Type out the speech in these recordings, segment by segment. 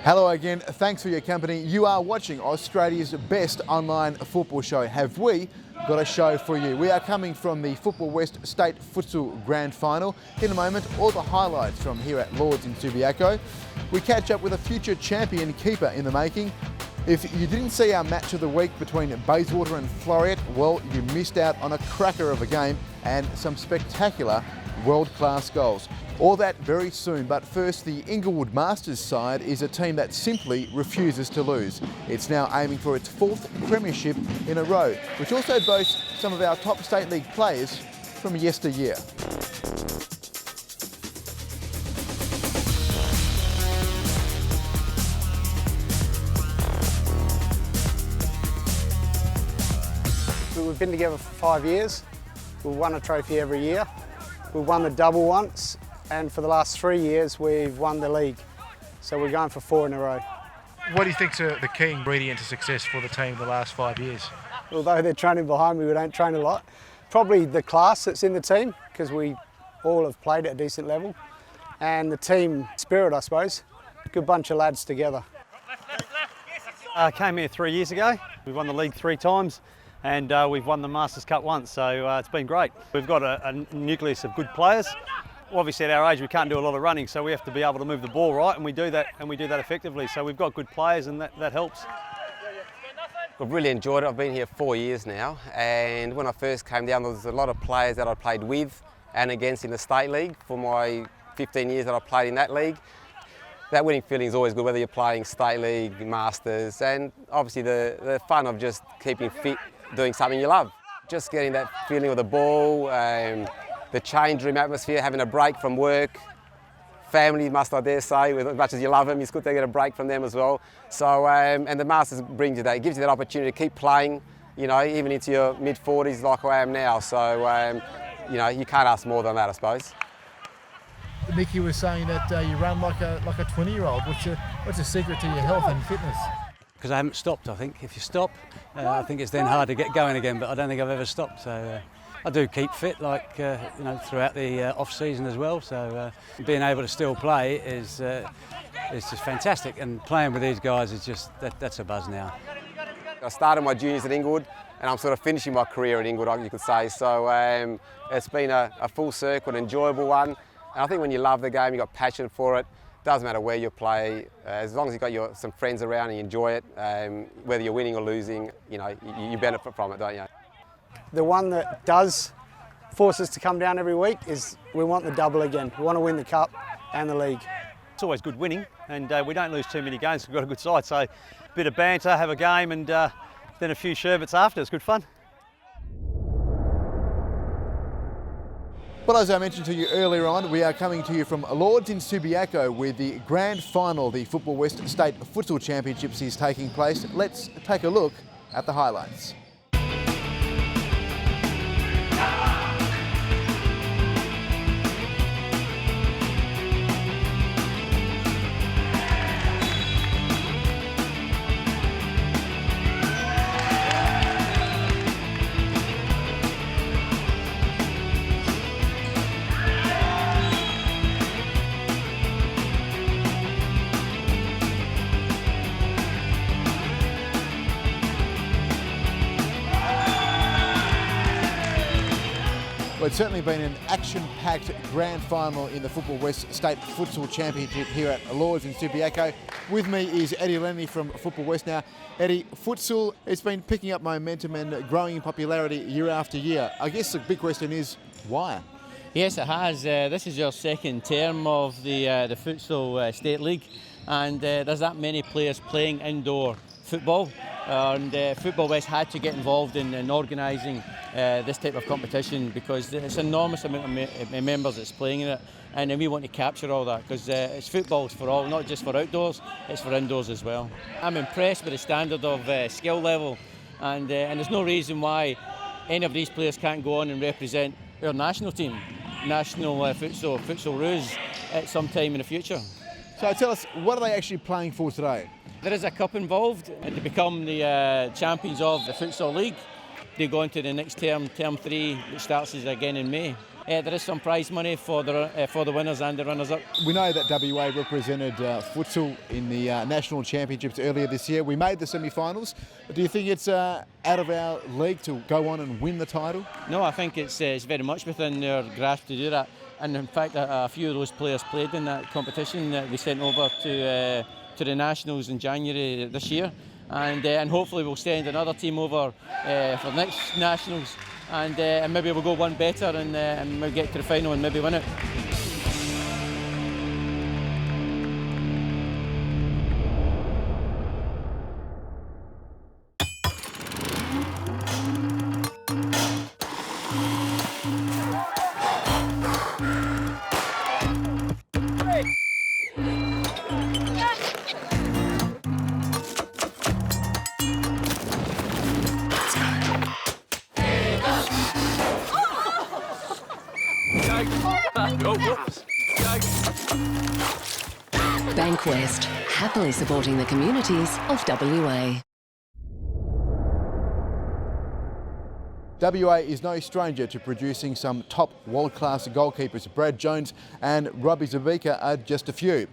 Hello again, thanks for your company. You are watching Australia's best online football show. Have we got a show for you? We are coming from the Football West State Futsal Grand Final. In a moment, all the highlights from here at Lords in Subiaco. We catch up with a future champion keeper in the making. If you didn't see our match of the week between Bayswater and Floreat, well, you missed out on a cracker of a game and some spectacular world-class goals. All that very soon, but first, the Inglewood Masters side is a team that simply refuses to lose. It's now aiming for its 4th premiership in a row, which also boasts some of our top State League players from yesteryear. We've been together for 5 years. We've won a trophy every year. We've won the double once, and for the last 3 years we've won the league. So we're going for 4 in a row. What do you think's the key ingredient to success for the team the last 5 years? Although they're training behind me, we don't train a lot. Probably the class that's in the team, because we all have played at a decent level. And the team spirit, I suppose. Good bunch of lads together. I came here 3 years ago. We've won the league 3 times. And we've won the Masters Cup once, so it's been great. We've got a nucleus of good players. Obviously at our age we can't do a lot of running, so we have to be able to move the ball right, and we do that effectively. So we've got good players, and that helps. I've really enjoyed it. I've been here 4 years now, and when I first came down there was a lot of players that I played with and against in the State League for my 15 years that I played in that league. That winning feeling is always good, whether you're playing State League, Masters, and obviously the fun of just keeping fit, doing something you love. Just getting that feeling of the ball, the change room atmosphere, having a break from work. Family, must I dare say, as much as you love them, it's good to get a break from them as well. So, and the Masters brings you that, it gives you that opportunity to keep playing, you know, even into your mid-40s like I am now. So, you know, you can't ask more than that, I suppose. Mickey was saying that you run like a 20-year-old. What's the secret to your health and fitness? Because I haven't stopped, I think. If you stop, I think it's then hard to get going again, but I don't think I've ever stopped. So I do keep fit, like, you know, throughout the off-season as well. So being able to still play is just fantastic. And playing with these guys is just, that's a buzz now. I started my juniors at Inglewood, and I'm sort of finishing my career at Inglewood, you could say. So it's been a full circle, an enjoyable one. And I think when you love the game, you've got passion for it, doesn't matter where you play, as long as you've got some friends around and you enjoy it, whether you're winning or losing, you know, you benefit from it, don't you? The one that does force us to come down every week is we want the double again. We want to win the cup and the league. It's always good winning, and we don't lose too many games. We've got a good side, so a bit of banter, have a game, and then a few sherbets after. It's good fun. Well, as I mentioned to you earlier on, we are coming to you from Lords in Subiaco, where the grand final, the Football West State Futsal Championships, is taking place. Let's take a look at the highlights. Well, it's certainly been an action-packed grand final in the Football West State Futsal Championship here at Lords in Subiaco. With me is Eddie Lenny from Football West. Now, Eddie, futsal, it's been picking up momentum and growing in popularity year after year. I guess the big question is, why? Yes, it has. This is your second term of the Futsal State League, and there's that many players playing indoor football. And Football West had to get involved in organising this type of competition because it's an enormous amount of members that's playing in it, and we want to capture all that because it's football for all, not just for outdoors, it's for indoors as well. I'm impressed with the standard of skill level, and there's no reason why any of these players can't go on and represent our national team, national futsal Roos at some time in the future. So tell us, what are they actually playing for today? There is a cup involved to become the champions of the Futsal League. they go into the next term, term 3, which starts again in May. There is some prize money for the winners and the runners-up. We know that WA represented futsal in the national championships earlier this year. We made the semi-finals. Do you think it's out of our league to go on and win the title? No, I think it's very much within their grasp to do that. And in fact, a few of those players played in that competition that we sent over to the Nationals in January this year. And hopefully we'll send another team over for the next Nationals. And maybe we'll go one better and we'll get to the final and maybe win it. Bankwest, happily supporting the communities of WA. WA is no stranger to producing some top world-class goalkeepers. Brad Jones and Robbie Zabika are just a few.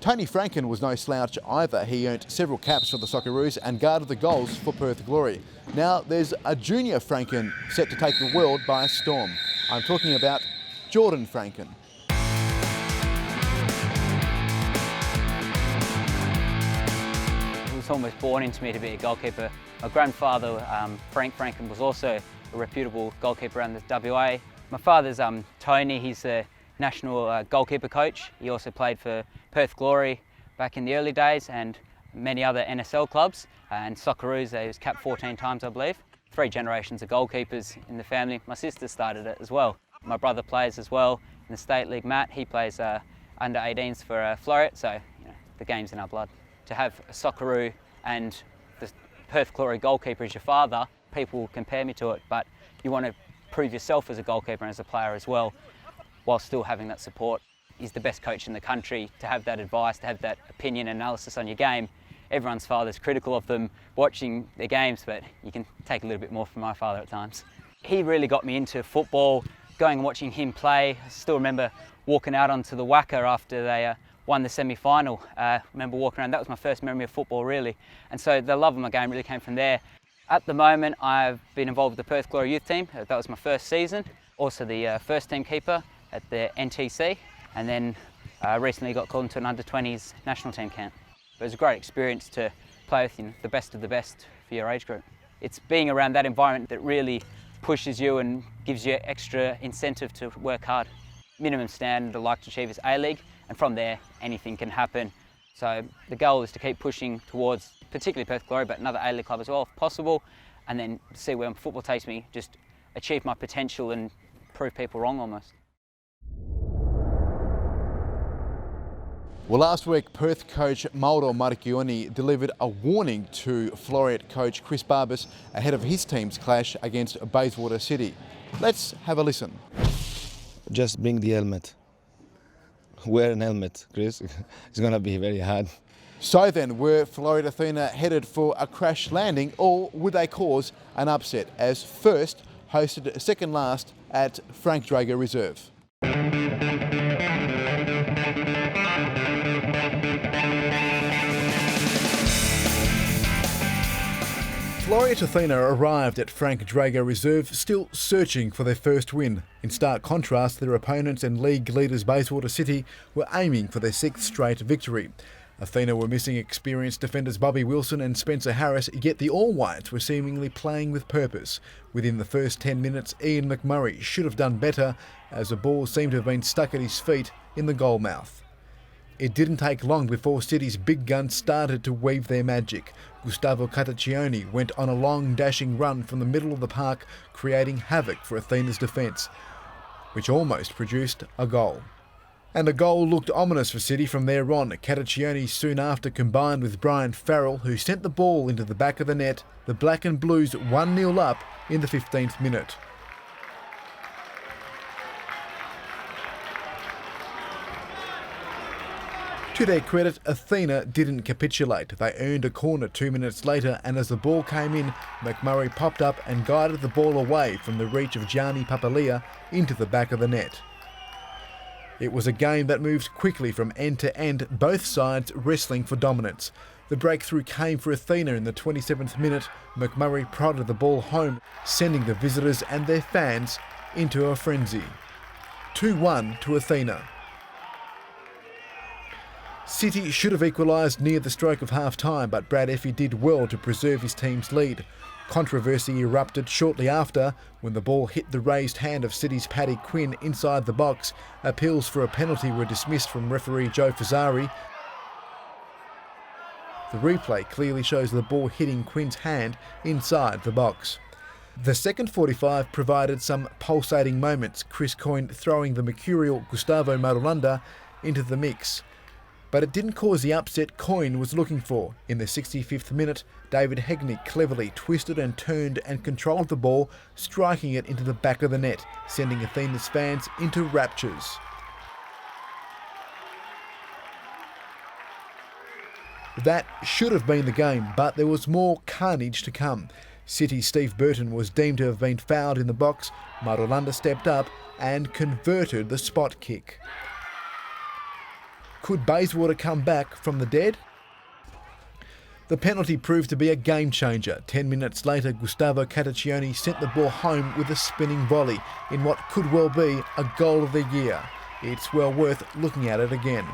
Tony Franken was no slouch either. He earned several caps for the Socceroos and guarded the goals for Perth Glory. Now there's a junior Franken set to take the world by storm. I'm talking about Jordan Franken. It was almost born into me to be a goalkeeper. My grandfather, Frank Franken, was also a reputable goalkeeper around the WA. My father's Tony, he's a national goalkeeper coach. He also played for Perth Glory back in the early days and many other NSL clubs. And Socceroos, he was capped 14 times, I believe. 3 generations of goalkeepers in the family. My sister started it as well. My brother plays as well in the State League. Matt, he plays under 18s for Floreat, so you know, the game's in our blood. To have a Socceroo and the Perth Glory goalkeeper as your father, people compare me to it, but you want to prove yourself as a goalkeeper and as a player as well, while still having that support. He's the best coach in the country. To have that advice, to have that opinion and analysis on your game. Everyone's father's critical of them watching their games, but you can take a little bit more from my father at times. He really got me into football, going and watching him play. I still remember walking out onto the Wacker after they won the semi-final. I remember walking around, that was my first memory of football really. And so the love of my game really came from there. At the moment, I've been involved with the Perth Glory youth team. That was my first season. Also the first team keeper at the NTC. And then recently got called into an under-20s national team camp. It was a great experience to play with the best of the best for your age group. It's being around that environment that really pushes you and gives you extra incentive to work hard. Minimum standard I'd like to achieve is A-League, and from there anything can happen. So the goal is to keep pushing towards particularly Perth Glory, but another A-League club as well if possible, and then see where football takes me, just achieve my potential and prove people wrong almost. Well, last week, Perth coach Mauro Marchioni delivered a warning to Floreat coach Chris Barbas ahead of his team's clash against Bayswater City. Let's have a listen. Just bring the helmet. Wear an helmet, Chris. It's going to be very hard. So then, were Floreat Athena headed for a crash landing, or would they cause an upset as first hosted second last at Frank Drager Reserve? Floreat Athena arrived at Frank Drager Reserve still searching for their first win. In stark contrast, their opponents and league leaders Bayswater City were aiming for their 6th straight victory. Athena were missing experienced defenders Bobby Wilson and Spencer Harris, yet the All Whites were seemingly playing with purpose. Within the first 10 minutes, Ian McMurray should have done better, as the ball seemed to have been stuck at his feet in the goal mouth. It didn't take long before City's big guns started to weave their magic. Gustavo Cataccioni went on a long dashing run from the middle of the park, creating havoc for Athena's defence, which almost produced a goal. And the goal looked ominous for City from there on. Cataccioni soon after combined with Brian Farrell, who sent the ball into the back of the net. The Black and Blues 1-0 up in the 15th minute. To their credit, Athena didn't capitulate. They earned a corner 2 minutes later, and as the ball came in, McMurray popped up and guided the ball away from the reach of Gianni Papalia into the back of the net. It was a game that moved quickly from end to end, both sides wrestling for dominance. The breakthrough came for Athena in the 27th minute. McMurray prodded the ball home, sending the visitors and their fans into a frenzy. 2-1 to Athena. City should have equalised near the stroke of half-time, but Brad Effie did well to preserve his team's lead. Controversy erupted shortly after when the ball hit the raised hand of City's Paddy Quinn inside the box. Appeals for a penalty were dismissed from referee Joe Fazzari. The replay clearly shows the ball hitting Quinn's hand inside the box. The second 45 provided some pulsating moments, Chris Coyne throwing the mercurial Gustavo Marulanda into the mix. But it didn't cause the upset Coyne was looking for. In the 65th minute, David Hegnick cleverly twisted and turned and controlled the ball, striking it into the back of the net, sending Athena's fans into raptures. That should have been the game, but there was more carnage to come. City's Steve Burton was deemed to have been fouled in the box. Marulanda stepped up and converted the spot kick. Could Bayswater come back from the dead? The penalty proved to be a game changer. 10 minutes later, Gustavo Cataccioni sent the ball home with a spinning volley in what could well be a goal of the year. It's well worth looking at it again.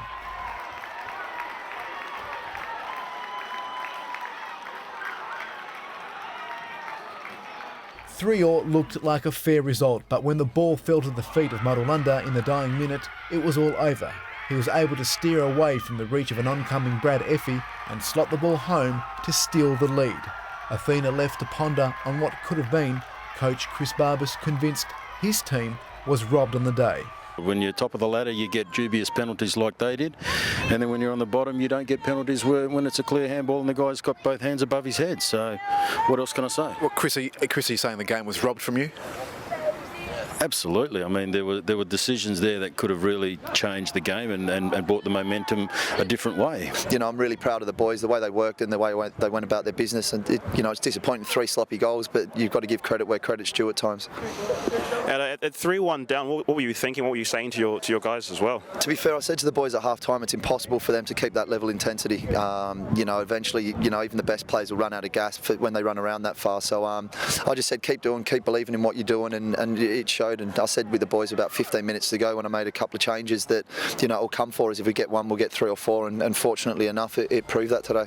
Three-all looked like a fair result, but when the ball fell to the feet of Marulanda in the dying minute, it was all over. He was able to steer away from the reach of an oncoming Brad Effie and slot the ball home to steal the lead. Athena left to ponder on what could have been. Coach Chris Barbas convinced his team was robbed on the day. When you're top of the ladder, you get dubious penalties like they did. And then when you're on the bottom, you don't get penalties when it's a clear handball and the guy's got both hands above his head. So what else can I say? Well, Chrissy saying the game was robbed from you? Absolutely. I mean, there were decisions there that could have really changed the game and brought the momentum a different way. You know, I'm really proud of the boys, the way they worked and the way they went about their business. And, it's disappointing, 3 sloppy goals, but you've got to give credit where credit's due at times. At 3-1 down, what were you thinking? What were you saying to your guys as well? To be fair, I said to the boys at half-time, it's impossible for them to keep that level of intensity. Eventually, even the best players will run out of gas when they run around that far. So I just said, keep believing in what you're doing, and it showed. And I said with the boys about 15 minutes to go when I made a couple of changes that, it'll come for us. If we get 1, we'll get 3 or 4, and fortunately enough, it proved that today.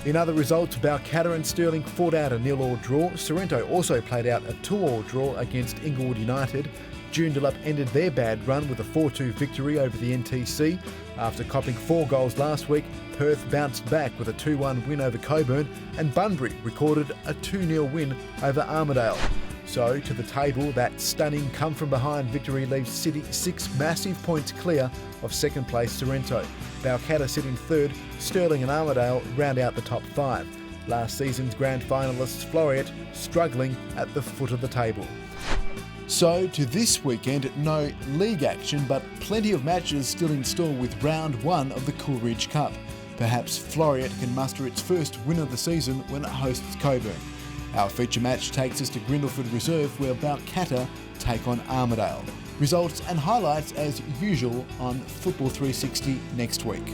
In other results, Balcatta and Stirling fought out a 0-0 draw. Sorrento also played out a 2-2 draw against Inglewood United. Joondalup ended their bad run with a 4-2 victory over the NTC. After copping 4 goals last week, Perth bounced back with a 2-1 win over Coburn, and Bunbury recorded a 2-0 win over Armidale. So, to the table, that stunning come-from-behind victory leaves City 6 massive points clear of second place Sorrento. Balcatta sit in third, Stirling and Armidale round out the top 5. Last season's grand finalists Floreat struggling at the foot of the table. So, to this weekend, no league action, but plenty of matches still in store with round 1 of the Coolridge Cup. Perhaps Floreat can muster its first win of the season when it hosts Coburn. Our feature match takes us to Grindleford Reserve, where Balcatta take on Armidale. Results and highlights as usual on Football 360 next week.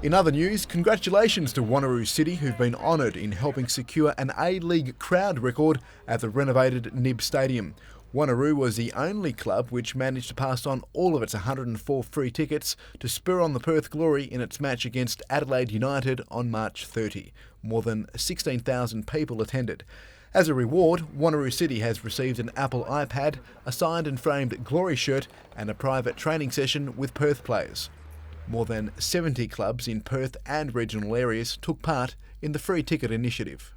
In other news, congratulations to Wanneroo City, who've been honoured in helping secure an A-League crowd record at the renovated Nib Stadium. Wanneroo was the only club which managed to pass on all of its 104 free tickets to spur on the Perth Glory in its match against Adelaide United on March 30. More than 16,000 people attended. As a reward, Wanneroo City has received an Apple iPad, a signed and framed Glory shirt, and a private training session with Perth players. More than 70 clubs in Perth and regional areas took part in the free ticket initiative.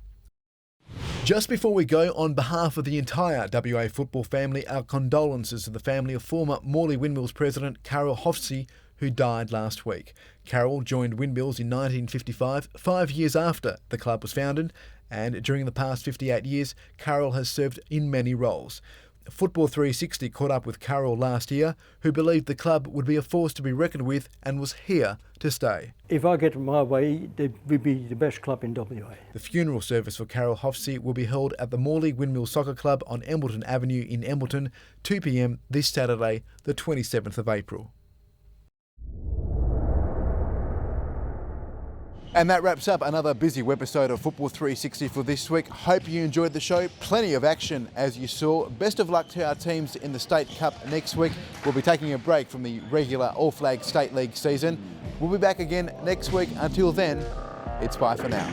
Just before we go, on behalf of the entire WA football family, our condolences to the family of former Morley-Windmills President Karel Hofstee, who died last week. Karel joined Windmills in 1955, 5 years after the club was founded, and during the past 58 years, Karel has served in many roles. Football 360 caught up with Karel last year, who believed the club would be a force to be reckoned with and was here to stay. If I get my way, they will be the best club in WA. The funeral service for Karel Hofstee will be held at the Morley-Windmills Soccer Club on Embleton Avenue in Embleton, 2 p.m. this Saturday, the 27th of April. And that wraps up another busy webisode of Football 360 for this week. Hope you enjoyed the show. Plenty of action, as you saw. Best of luck to our teams in the State Cup next week. We'll be taking a break from the regular All-Flag State League season. We'll be back again next week. Until then, it's bye for now.